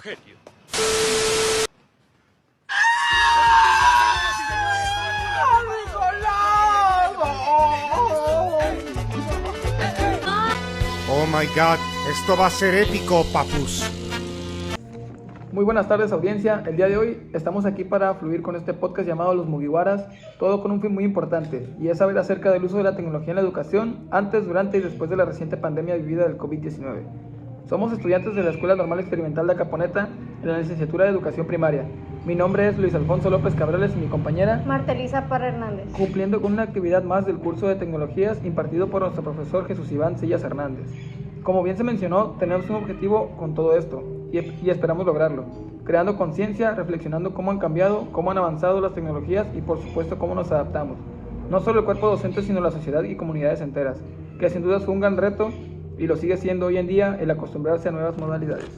genio. Oh my God, esto va a ser épico, papus. Muy buenas tardes, audiencia. El día de hoy estamos aquí para fluir con este podcast llamado Los Mugiwaras, todo con un fin muy importante, y es saber acerca del uso de la tecnología en la educación antes, durante y después de la reciente pandemia vivida del COVID-19. Somos estudiantes de la Escuela Normal Experimental de Acaponeta en la licenciatura de Educación Primaria. Mi nombre es Luis Alfonso López Cabrales y mi compañera Martelisa Parra Hernández. Cumpliendo con una actividad más del curso de tecnologías impartido por nuestro profesor Jesús Iván Sillas Hernández. Como bien se mencionó, tenemos un objetivo con todo esto y esperamos lograrlo, creando conciencia, reflexionando cómo han cambiado, cómo han avanzado las tecnologías y por supuesto cómo nos adaptamos. No solo el cuerpo docente, sino la sociedad y comunidades enteras, que sin duda fue un gran reto y lo sigue siendo hoy en día el acostumbrarse a nuevas modalidades.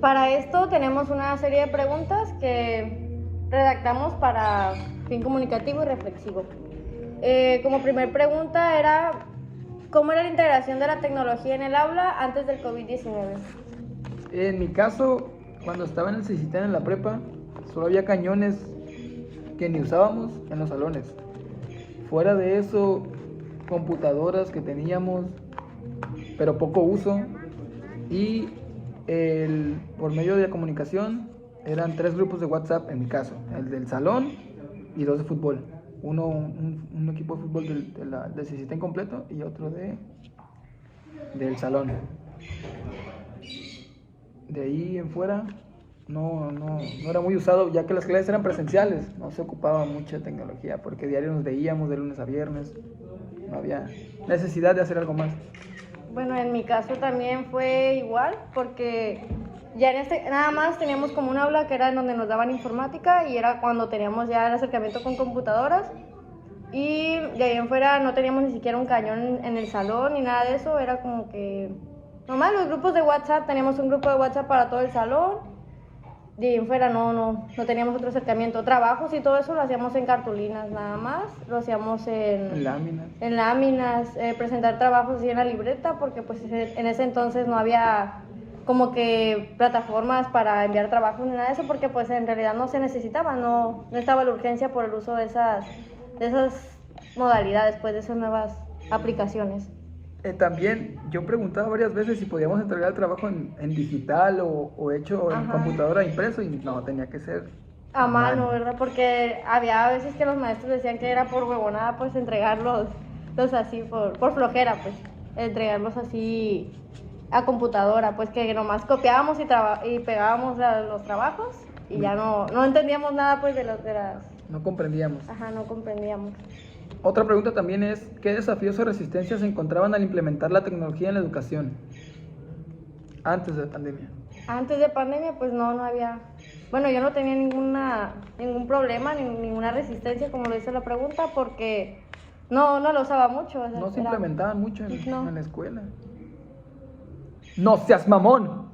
Para esto tenemos una serie de preguntas que redactamos para fin comunicativo y reflexivo. Como primer pregunta era, ¿cómo era la integración de la tecnología en el aula antes del COVID-19? En mi caso, cuando estaba en el CICITEN en la prepa, solo había cañones que ni usábamos en los salones. Fuera de eso, computadoras que teníamos, pero poco uso, y por medio de la comunicación eran 3 grupos de WhatsApp en mi caso, el del salón y 2 de fútbol. Un equipo de fútbol del CICITEN completo y otro del salón. De ahí en fuera no era muy usado, ya que las clases eran presenciales, no se ocupaba mucha tecnología, porque diario nos veíamos de lunes a viernes, no había necesidad de hacer algo más. Bueno, en mi caso también fue igual, porque ya nada más teníamos como un aula que era en donde nos daban informática y era cuando teníamos ya el acercamiento con computadoras, y de ahí en fuera no teníamos ni siquiera un cañón en el salón ni nada de eso, era como que nomás los grupos de WhatsApp, teníamos un grupo de WhatsApp para todo el salón, de ahí en fuera no teníamos otro acercamiento. Trabajos y todo eso lo hacíamos en cartulinas nada más, lo hacíamos en láminas, presentar trabajos así en la libreta, porque pues en ese entonces no había como que plataformas para enviar trabajos ni nada de eso, porque pues en realidad no se necesitaba, no estaba la urgencia por el uso de esas modalidades, pues de esas nuevas aplicaciones. También yo preguntaba varias veces si podíamos entregar el trabajo en digital o hecho en computadora impreso, y no, tenía que ser a mano, ¿verdad? Porque había veces que los maestros decían que era por huevonada pues entregarlos así, por flojera, pues entregarlos así a computadora, pues que nomás copiábamos y pegábamos los trabajos y ya no entendíamos nada pues de las... No comprendíamos. No comprendíamos. Otra pregunta también es, ¿qué desafíos o resistencias se encontraban al implementar la tecnología en la educación antes de la pandemia? Antes de pandemia, pues no había... Bueno, yo no tenía ningún problema, ninguna resistencia, como lo dice la pregunta, porque no lo usaba mucho. No se implementaban mucho en la escuela. ¡No seas mamón!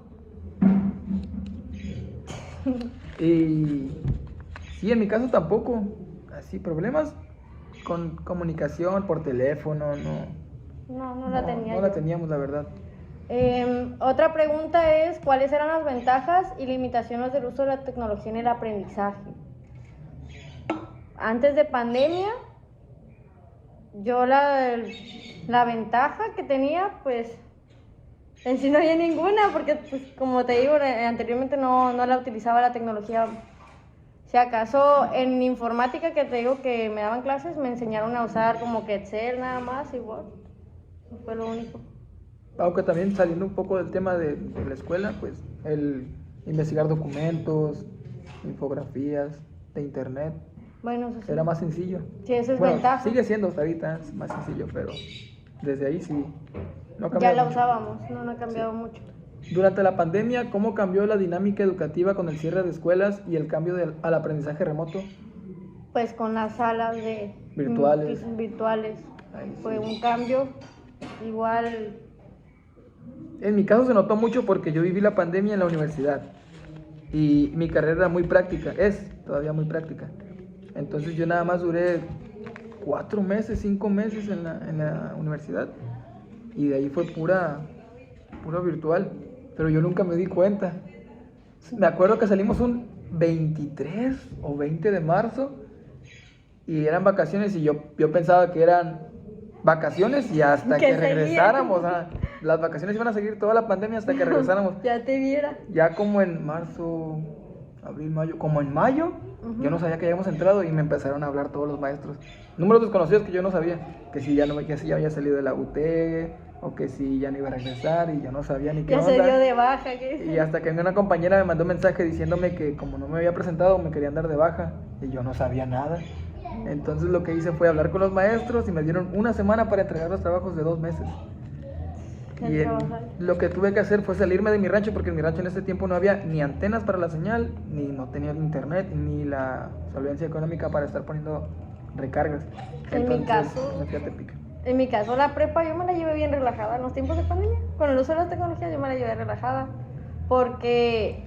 Y sí, en mi caso tampoco. Así, problemas con comunicación por teléfono, no la teníamos, la verdad. Otra pregunta es, ¿cuáles eran las ventajas y limitaciones del uso de la tecnología en el aprendizaje? Antes de pandemia, yo la ventaja que tenía, pues, en sí no había ninguna, porque, pues, como te digo, anteriormente no la utilizaba la tecnología. Si acaso en informática, que te digo que me daban clases, me enseñaron a usar como que Excel nada más, igual. No fue lo único. Aunque también saliendo un poco del tema de la escuela, pues el investigar documentos, infografías de internet, bueno, eso sí, era más sencillo. Sí, eso es ventaja. Sigue siendo hasta ahorita es más sencillo, pero desde ahí sí no ha cambiado ya la mucho. usábamos, no ha cambiado mucho. Durante la pandemia, ¿cómo cambió la dinámica educativa con el cierre de escuelas y el cambio al aprendizaje remoto? Pues con las salas virtuales. Fue un cambio igual. En mi caso se notó mucho porque yo viví la pandemia en la universidad y mi carrera era muy práctica, es todavía muy práctica. Entonces yo nada más duré 4 meses, 5 meses en la universidad, y de ahí fue pura virtual, pero yo nunca me di cuenta. Me acuerdo que salimos un 23 o 20 de marzo y eran vacaciones y yo pensaba que eran vacaciones y hasta Que que seguían. regresáramos. Las vacaciones iban a seguir toda la pandemia hasta que regresáramos. Ya te viera. Ya como en marzo, abril, mayo, como en mayo, Ujú. yo no sabía que habíamos entrado y me empezaron a hablar todos los maestros. Números desconocidos que yo no sabía, que si ya no, que si ya había salido de la UT o que si ya no iba a regresar y yo no sabía ni qué Ya se onda. dio de baja. ¿Qué? Y hasta que una compañera me mandó un mensaje diciéndome que como no me había presentado me querían dar de baja y yo no sabía nada. Entonces lo que hice fue hablar con los maestros y me dieron una semana para entregar los trabajos de 2 meses. Y lo que tuve que hacer fue salirme de mi rancho porque en mi rancho en ese tiempo no había ni antenas para la señal, ni no tenía internet, ni la solvencia económica para estar poniendo recargas. En mi Entonces, caso- me fui a Tepic. En mi caso, la prepa yo me la llevé bien relajada en los tiempos de pandemia. Con el uso de las tecnologías yo me la llevé relajada. Porque,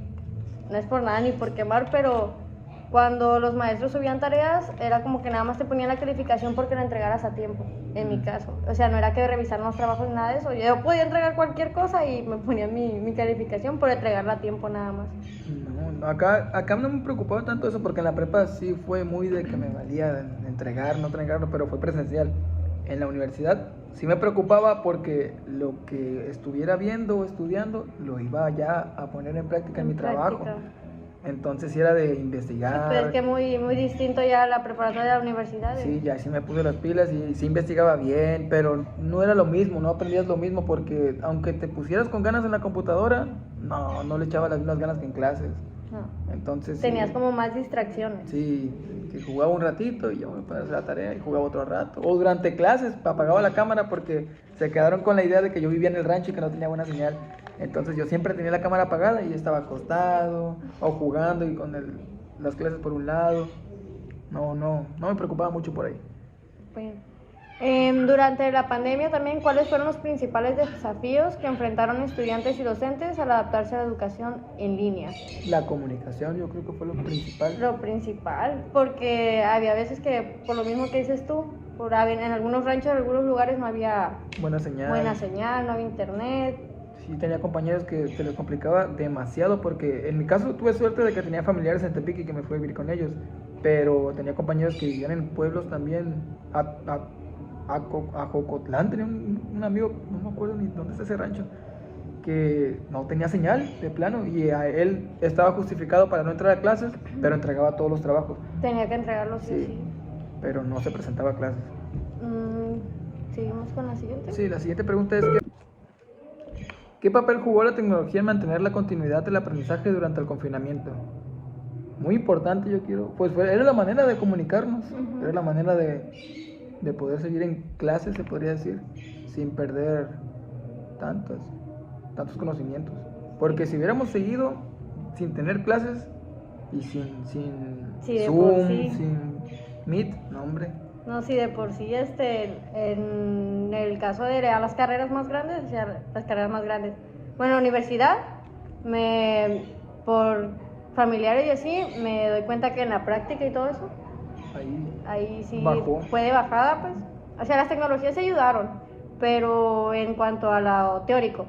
no es por nada ni por quemar, pero cuando los maestros subían tareas, era como que nada más te ponían la calificación porque la entregaras a tiempo, en mi caso. O sea, no era que revisaran los trabajos ni nada de eso. Yo podía entregar cualquier cosa y me ponían mi calificación por entregarla a tiempo nada más. No, acá no me preocupaba tanto eso porque en la prepa sí fue muy de que me valía de entregar, no entregarlo, pero fue presencial. En la universidad sí me preocupaba porque lo que estuviera viendo o estudiando lo iba ya a poner en práctica en mi trabajo. Entonces sí era de Sí, investigar. pues es que muy distinto ya la preparatoria de la universidad. Sí, ya sí me puse las pilas y sí investigaba bien, pero no era lo mismo, no aprendías lo mismo porque aunque te pusieras con ganas en la computadora, no le echaba las mismas ganas que en clases. No. Entonces Tenías sí, como más distracciones. sí, que jugaba un ratito y yo me ponía a hacer la tarea y jugaba otro rato. O durante clases apagaba la cámara porque se quedaron con la idea de que yo vivía en el rancho y que no tenía buena señal. Entonces yo siempre tenía la cámara apagada y estaba acostado o jugando y con las clases por un lado. No me preocupaba mucho por ahí. Bueno. Durante la pandemia también, ¿cuáles fueron los principales desafíos que enfrentaron estudiantes y docentes al adaptarse a la educación en línea? La comunicación yo creo que fue lo principal. Lo principal, porque había veces que, por lo mismo que dices tú, en algunos ranchos, en algunos lugares no había Buena señal. no había internet. Sí, tenía compañeros que se les complicaba demasiado porque en mi caso tuve suerte de que tenía familiares en Tepic y que me fui a vivir con ellos, pero tenía compañeros que vivían en pueblos también, a Jocotlán, tenía un amigo, no me acuerdo ni dónde está ese rancho, que no tenía señal de plano y a él estaba justificado para no entrar a clases, pero entregaba todos los trabajos. Tenía que entregarlos sí o Sí, sí. pero no se presentaba a clases. Seguimos con la siguiente. Sí, la siguiente pregunta es ¿qué papel jugó la tecnología en mantener la continuidad del aprendizaje durante el confinamiento? Muy importante, era la manera de comunicarnos, era la manera de poder seguir en clases, se podría decir, sin perder tantos conocimientos. Porque si hubiéramos seguido sin tener clases y sin Sí, de por Zoom, sí. sin Meet, no hombre. No, sí, de por sí, en el caso de las carreras más grandes, o sea, las carreras más grandes. Bueno, universidad, por familiares y así, me doy cuenta que en la práctica y todo eso, ahí sí Bajó. fue de bajada, pues. O sea, las tecnologías se ayudaron, pero en cuanto a lo teórico,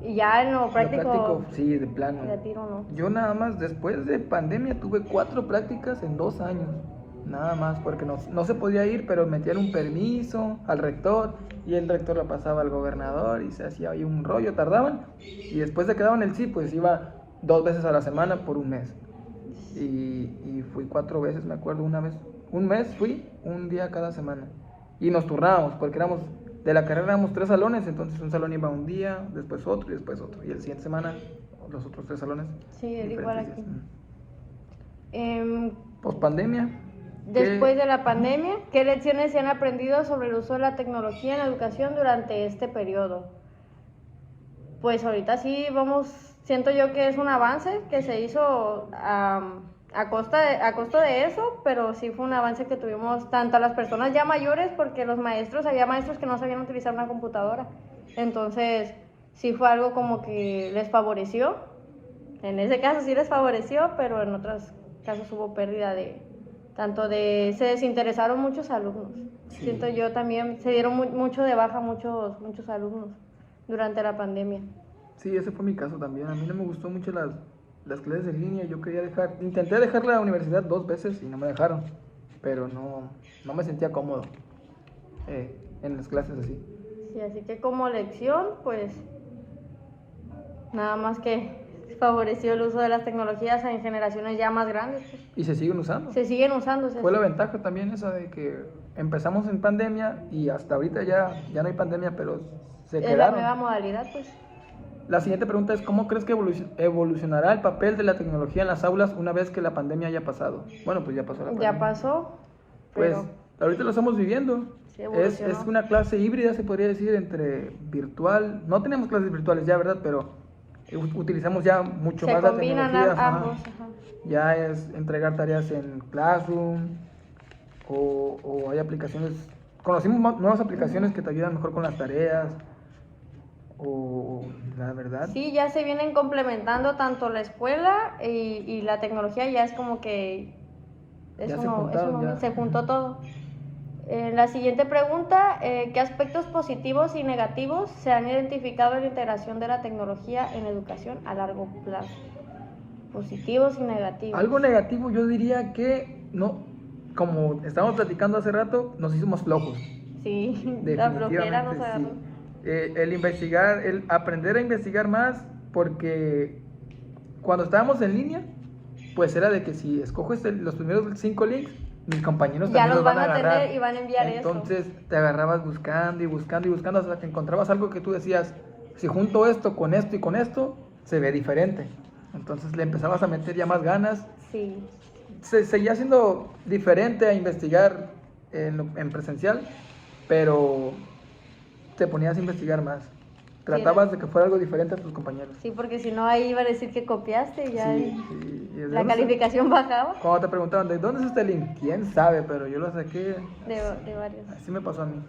y ya en lo práctico, Sí, de plano. de tiro no. Yo nada más, después de pandemia, tuve 4 prácticas en 2 años. Nada más, porque no se podía ir, pero metían un permiso al rector y el rector lo pasaba al gobernador y se hacía ahí un rollo, tardaban. Y después se quedaban el sí, pues iba 2 veces a la semana por un mes. Y fui 4 veces, me acuerdo, una vez. Un mes fui, un día cada semana. Y nos turnábamos, porque de la carrera éramos 3 salones, entonces un salón iba un día, después otro y después otro. Y el siguiente semana, los otros 3 salones. Sí, era igual aquí. Pospandemia. Después de la pandemia, ¿qué lecciones se han aprendido sobre el uso de la tecnología en la educación durante este periodo? Pues ahorita sí siento yo que es un avance que se hizo a costo de eso, pero sí fue un avance que tuvimos tanto a las personas ya mayores, porque había maestros que no sabían utilizar una computadora, entonces sí fue algo como que les favoreció, en ese caso sí les favoreció, pero en otros casos hubo pérdida se desinteresaron muchos alumnos. Sí. Siento yo también, se dieron mucho de baja muchos alumnos durante la pandemia. Sí, ese fue mi caso también. A mí no me gustó mucho las clases en línea, yo quería intenté dejar la universidad 2 veces y no me dejaron, pero no me sentía cómodo en las clases así. Sí, así que como lección, pues nada más que favoreció el uso de las tecnologías en generaciones ya más grandes. Pues. Y se siguen usando. Se siguen usando. Fue la ventaja también esa de que empezamos en pandemia y hasta ahorita ya no hay pandemia, pero se es quedaron. la nueva modalidad, pues. La siguiente pregunta es, ¿cómo crees que evolucionará el papel de la tecnología en las aulas una vez que la pandemia haya pasado? Bueno, pues ya pasó la pandemia. Ya pasó, Pues pero ahorita lo estamos viviendo. sí Es evolucionó. una clase híbrida, se podría decir, entre virtual. No tenemos clases virtuales ya, ¿verdad? Pero utilizamos ya mucho Se más la combinan tecnología. Ajá. ambos. Ajá. Ya es entregar tareas en Classroom o hay aplicaciones. Conocimos nuevas aplicaciones que te ayudan mejor con las tareas. O la verdad. Sí, ya se vienen complementando tanto la escuela y la tecnología, ya es como que Ya se juntaron, ya. se juntó todo. La siguiente pregunta, ¿qué aspectos positivos y negativos se han identificado en la integración de la tecnología en educación a largo plazo? Positivos y negativos. Algo negativo yo diría que no, como estábamos platicando hace rato, nos hicimos flojos. Sí, la flojera nos agarró. Sí. El investigar, el aprender a investigar más, porque cuando estábamos en línea, pues era de que si escojo los primeros 5 links, mis compañeros ya también los van a agarrar. tener y van a enviar eso. Entonces te agarrabas buscando y buscando y buscando hasta que encontrabas algo que tú decías, si junto esto con esto y con esto, se ve diferente. Entonces le empezabas a meter ya más ganas. Sí. Seguía siendo diferente a investigar en presencial, pero te ponías a investigar más. Tratabas de que fuera algo diferente a tus compañeros. Sí, porque si no ahí iba a decir que copiaste y ya Sí, y la calificación bajaba. Cuando te preguntaban, ¿de dónde es este link? ¿Quién sabe? Pero yo lo saqué. De varios. Así me pasó a mí.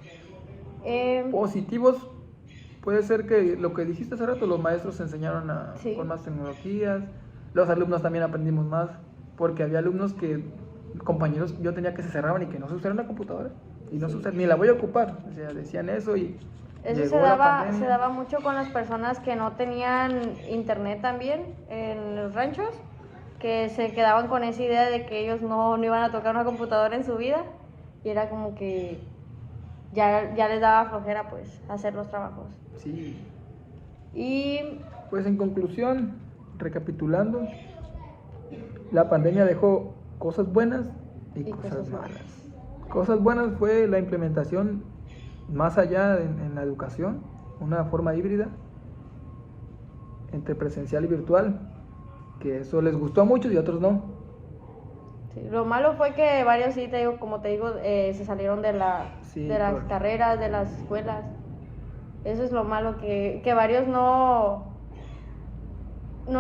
Eh, Positivos, puede ser que lo que dijiste hace rato, los maestros enseñaron Sí. con más tecnologías, los alumnos también aprendimos más, porque había alumnos compañeros, yo tenía que se cerraban y que no se usara una computadora, y no se usara, ni la voy a ocupar, o sea, decían eso y Eso llegó se la daba, pandemia. se daba mucho con las personas que no tenían internet también en los ranchos, que se quedaban con esa idea de que ellos no iban a tocar una computadora en su vida, y era como que ya les daba flojera pues hacer los trabajos. Sí, Y pues en conclusión, recapitulando, la pandemia dejó cosas buenas y cosas malas. Cosas buenas fue la implementación más allá en la educación, una forma híbrida entre presencial y virtual, que eso les gustó a muchos y a otros no. sí, lo malo fue que varios, sí, te digo, como te digo, se salieron de las carreras, de las escuelas. Eso es lo malo, que varios no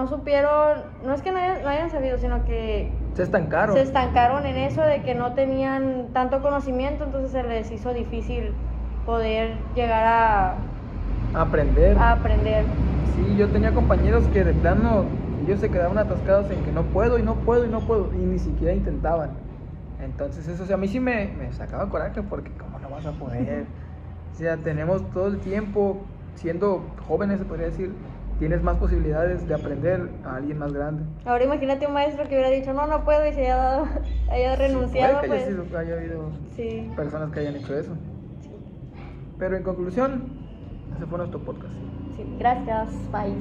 supieron, no es que no hayan sabido, sino que Se estancaron. se estancaron en eso de que no tenían tanto conocimiento, entonces se les hizo difícil poder llegar a Aprender. aprender. Sí, yo tenía compañeros que de plano ellos se quedaban atascados en que no puedo y ni siquiera intentaban. Entonces eso, o sea, a mí sí me sacaba coraje porque cómo no vas a poder. O sea, tenemos todo el tiempo, siendo jóvenes se podría decir, tienes más posibilidades de aprender a alguien más grande. Ahora imagínate un maestro que hubiera dicho, no puedo, y se haya renunciado, Sí, puede que pues. haya habido Sí. personas que hayan hecho eso. Pero en conclusión, ese fue nuestro podcast. Sí, gracias, bye.